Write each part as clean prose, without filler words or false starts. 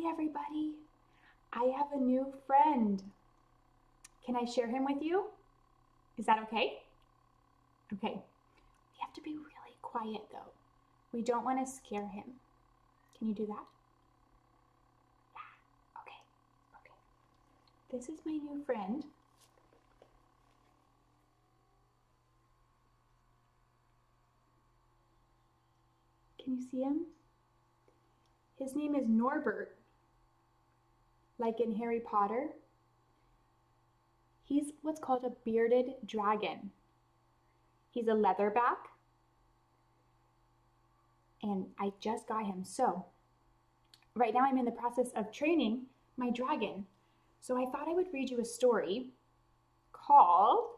everybody. I have a new friend. Can I share him with you? Is that okay? Okay. We have to be really quiet though. We don't want to scare him. Can you do that? Yeah. Okay. Okay. This is my new friend. Can you see him? His name is Norbert, like in Harry Potter. He's what's called a bearded dragon. He's a leatherback, and I just got him. So right now I'm in the process of training my dragon. So I thought I would read you a story called,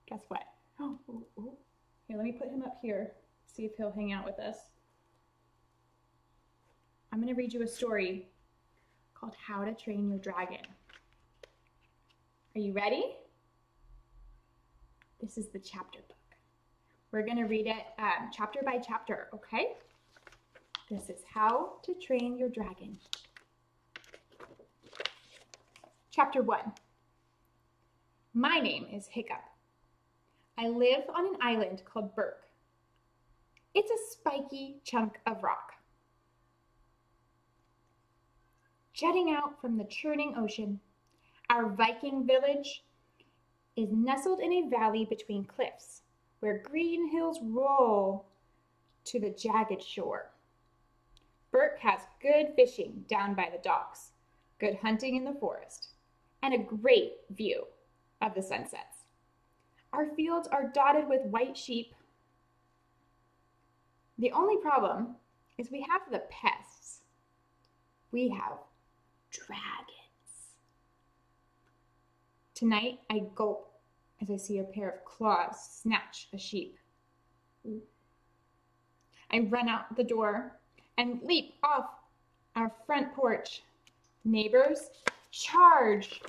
guess what? Oh. Here, let me put him up here, see if he'll hang out with us. I'm going to read you a story called How to Train Your Dragon. Are you ready? This is the chapter book. We're going to read it chapter by chapter, okay? This is How to Train Your Dragon. Chapter 1. My name is Hiccup. I live on an island called Berk. It's a spiky chunk of rock. Jutting out from the churning ocean, our Viking village is nestled in a valley between cliffs where green hills roll to the jagged shore. Berk has good fishing down by the docks, good hunting in the forest, and a great view of the sunsets. Our fields are dotted with white sheep. The only problem is we have the pests. We have dragons. Tonight, I gulp as I see a pair of claws snatch a sheep. I run out the door and leap off our front porch. Neighbors charge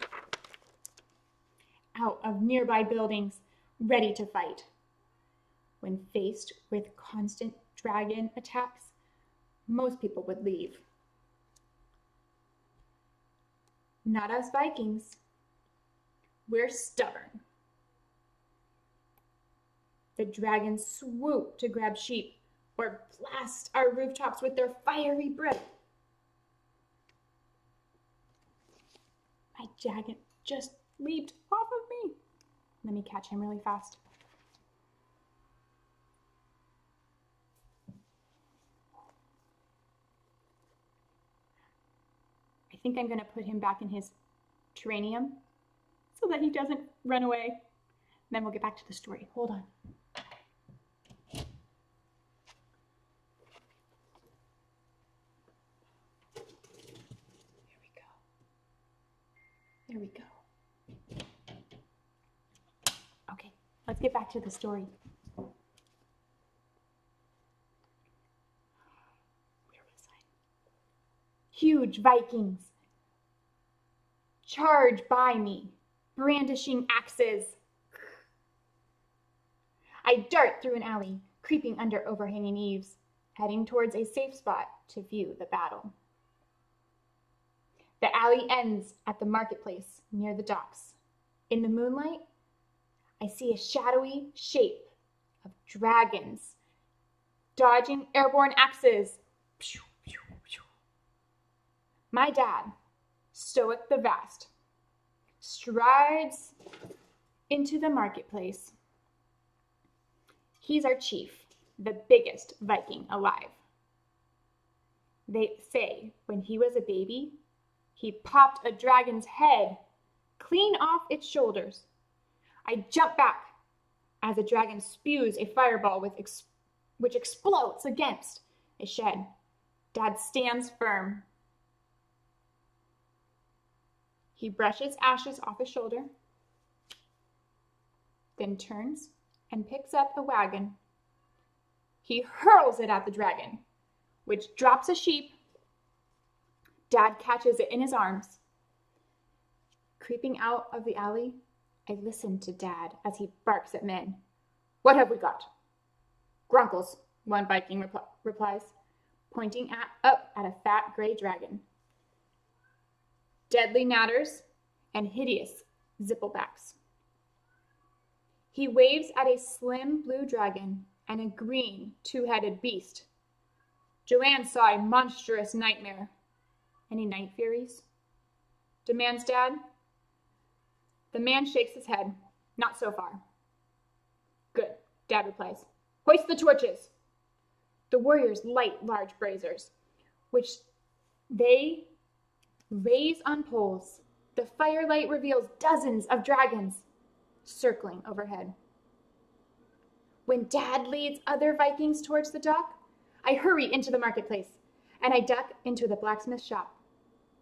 out of nearby buildings, ready to fight. When faced with constant dragon attacks, most people would leave. Not us Vikings. We're stubborn. The dragons swoop to grab sheep or blast our rooftops with their fiery breath. My dragon just leaped off of me. Let me catch him really fast. I think I'm going to put him back in his terrarium so that he doesn't run away. And then we'll get back to the story. Hold on. There we go. Okay, let's get back to the story. Where was I? Huge Vikings charge by me, brandishing axes. I dart through an alley, creeping under overhanging eaves, heading towards a safe spot to view the battle. The alley ends at the marketplace near the docks. In the moonlight, I see a shadowy shape of dragons dodging airborne axes. My dad, Stoic the Vast, strides into the marketplace. He's our chief, the biggest Viking alive. They say when he was a baby, he popped a dragon's head clean off its shoulders. I jump back as a dragon spews a fireball which explodes against a shed. Dad stands firm. He brushes ashes off his shoulder, then turns and picks up a wagon. He hurls it at the dragon, which drops a sheep. Dad catches it in his arms. Creeping out of the alley, I listen to Dad as he barks at men. What have we got? Grunkles, one Viking replies, pointing up at a fat gray dragon. deadly natters, and hideous zipplebacks. He waves at a slim blue dragon and a green two-headed beast. Joanne saw a monstrous nightmare. Any night furies? Demands Dad. The man shakes his head. Not so far. Good, Dad replies. Hoist the torches. The warriors light large braziers, which they raise on poles. The firelight reveals dozens of dragons circling overhead. When Dad leads other Vikings towards the dock, I hurry into the marketplace, and I duck into the blacksmith shop.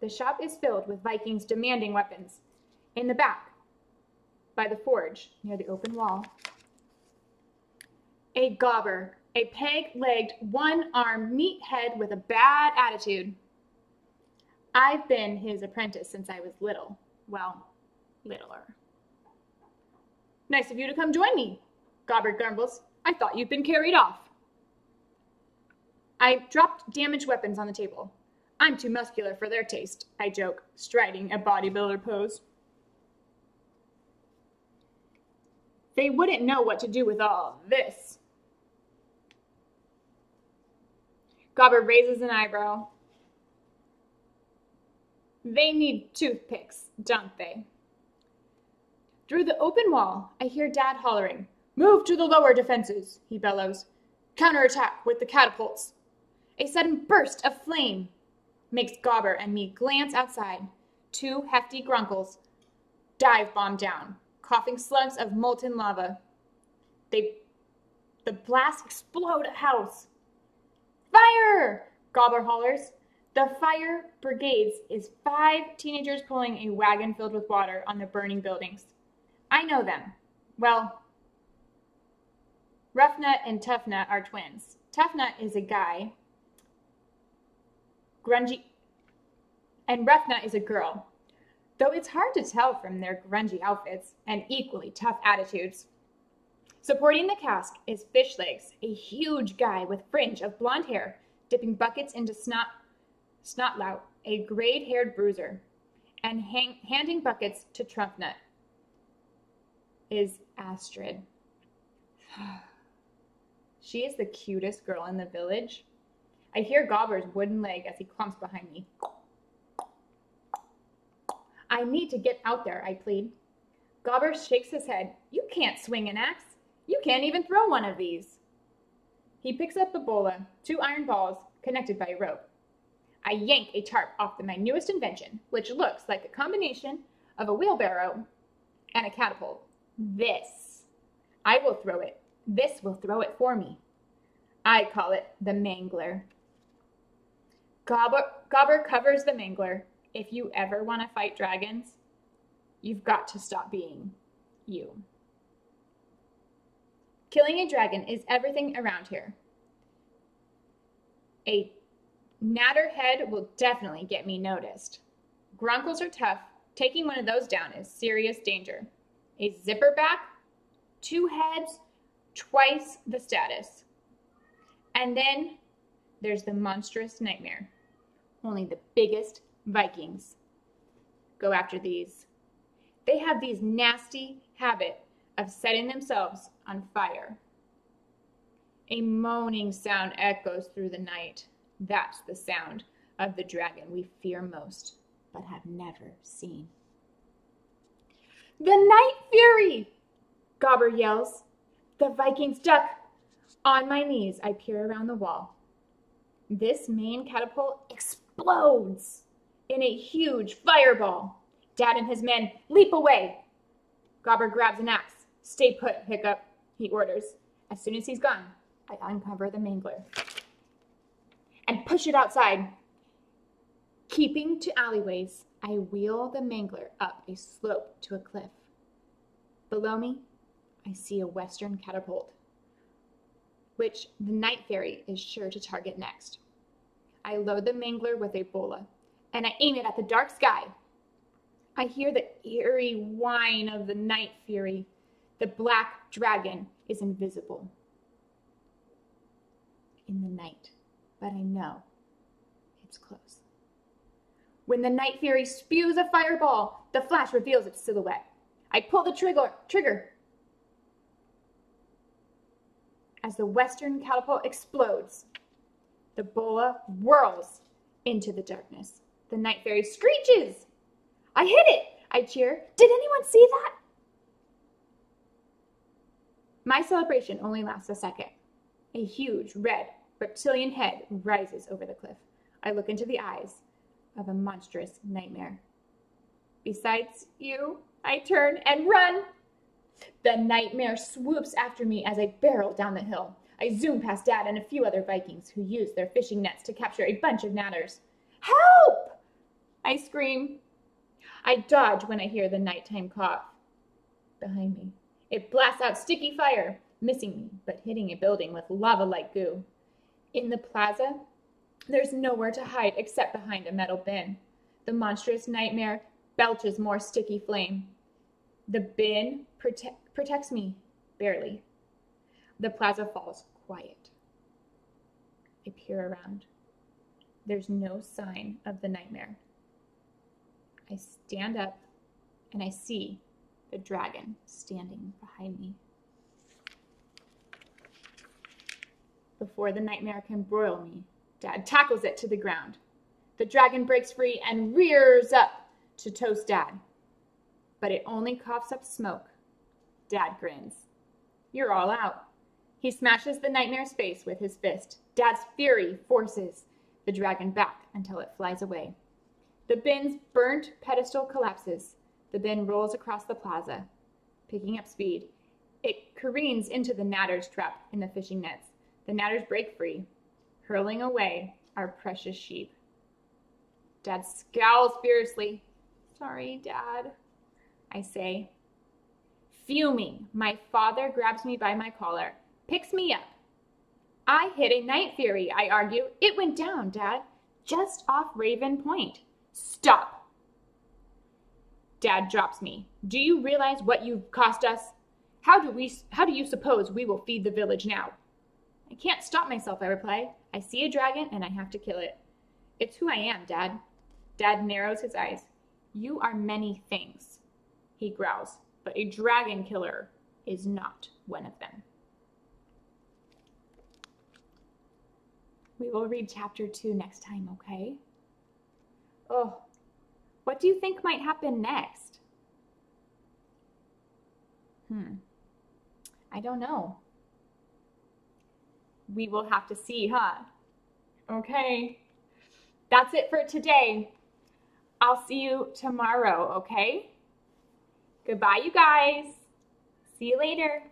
The shop is filled with Vikings demanding weapons. In the back, by the forge, near the open wall, a gobber, a peg-legged, one-armed meathead with a bad attitude. I've been his apprentice since I was little. Well, littler. Nice of you to come join me, Gobber grumbles. I thought you'd been carried off. I dropped damaged weapons on the table. I'm too muscular for their taste, I joke, striding a bodybuilder pose. They wouldn't know what to do with all this. Gobber raises an eyebrow. They need toothpicks, don't they? Through the open wall, I hear Dad hollering, Move to the lower defenses, he bellows. Counterattack with the catapults. A sudden burst of flame makes Gobber and me glance outside. Two hefty grunkles dive bomb down, coughing slugs of molten lava. The blasts explode a house. Fire! Gobber hollers. The fire brigades is 5 teenagers pulling a wagon filled with water on the burning buildings. I know them. Well, Roughnut and Toughnut are twins. Toughnut is a guy, grungy, and Roughnut is a girl, though it's hard to tell from their grungy outfits and equally tough attitudes. Supporting the cask is Fishlegs, a huge guy with fringe of blonde hair, dipping buckets into Snotlout, a grayed-haired bruiser, and handing buckets to Trumpnut is Astrid. She is the cutest girl in the village. I hear Gobber's wooden leg as he clumps behind me. I need to get out there, I plead. Gobber shakes his head. You can't swing an axe. You can't even throw one of these. He picks up the bola, 2 iron balls connected by a rope. I yank a tarp off my newest invention, which looks like a combination of a wheelbarrow and a catapult. I will throw it. This will throw it for me. I call it the Mangler. Gobber covers the Mangler. If you ever want to fight dragons, you've got to stop being you. Killing a dragon is everything around here. A natterhead will definitely get me noticed. Grunkles are tough. Taking one of those down is serious danger. A zipperback, 2 heads, twice the status. And then there's the monstrous nightmare. Only the biggest Vikings go after these. They have these nasty habit of setting themselves on fire. A moaning sound echoes through the night. That's the sound of the dragon we fear most, but have never seen. The Night Fury! Gobber yells. The Vikings duck. On my knees, I peer around the wall. This main catapult explodes in a huge fireball. Dad and his men leap away. Gobber grabs an axe. Stay put, Hiccup, he orders. As soon as he's gone, I uncover the Mangler and push it outside. Keeping to alleyways, I wheel the Mangler up a slope to a cliff. Below me, I see a western catapult, which the Night Fairy is sure to target next. I load the Mangler with a bola, and I aim it at the dark sky. I hear the eerie whine of the Night Fury. The black dragon is invisible in the night, but I know it's close. When the night fury spews a fireball, the flash reveals its silhouette. I pull the trigger. As the western catapult explodes, the bola whirls into the darkness. The night fairy screeches. I hit it, I cheer. Did anyone see that? My celebration only lasts a second. A huge red reptilian head rises over the cliff. I look into the eyes of a monstrous nightmare. Besides you, I turn and run. The nightmare swoops after me as I barrel down the hill. I zoom past Dad and a few other Vikings who use their fishing nets to capture a bunch of natters. Help! I scream. I dodge when I hear the nighttime cough behind me. It blasts out sticky fire, missing me, but hitting a building with lava-like goo. In the plaza, there's nowhere to hide except behind a metal bin. The monstrous nightmare belches more sticky flame. The bin protects me, barely. The plaza falls quiet. I peer around. There's no sign of the nightmare. I stand up and I see the dragon standing behind me. Before the nightmare can broil me, Dad tackles it to the ground. The dragon breaks free and rears up to toast Dad. But it only coughs up smoke. Dad grins. You're all out. He smashes the nightmare's face with his fist. Dad's fury forces the dragon back until it flies away. The bin's burnt pedestal collapses. The bin rolls across the plaza. Picking up speed, it careens into the natters trapped in the fishing nets. The natters break free, hurling away our precious sheep. Dad scowls fiercely. Sorry, Dad, I say. Fuming, my father grabs me by my collar, picks me up. I hit a night fury, I argue. It went down, Dad, just off Raven Point. Stop. Dad drops me. Do you realize what you've cost us? How do you suppose we will feed the village now? I can't stop myself, I reply. I see a dragon and I have to kill it. It's who I am, Dad. Dad narrows his eyes. You are many things, he growls, but a dragon killer is not one of them. We will read chapter 2 next time, okay? Oh, what do you think might happen next? I don't know. We will have to see, huh? Okay. That's it for today. I'll see you tomorrow, okay? Goodbye, you guys. See you later.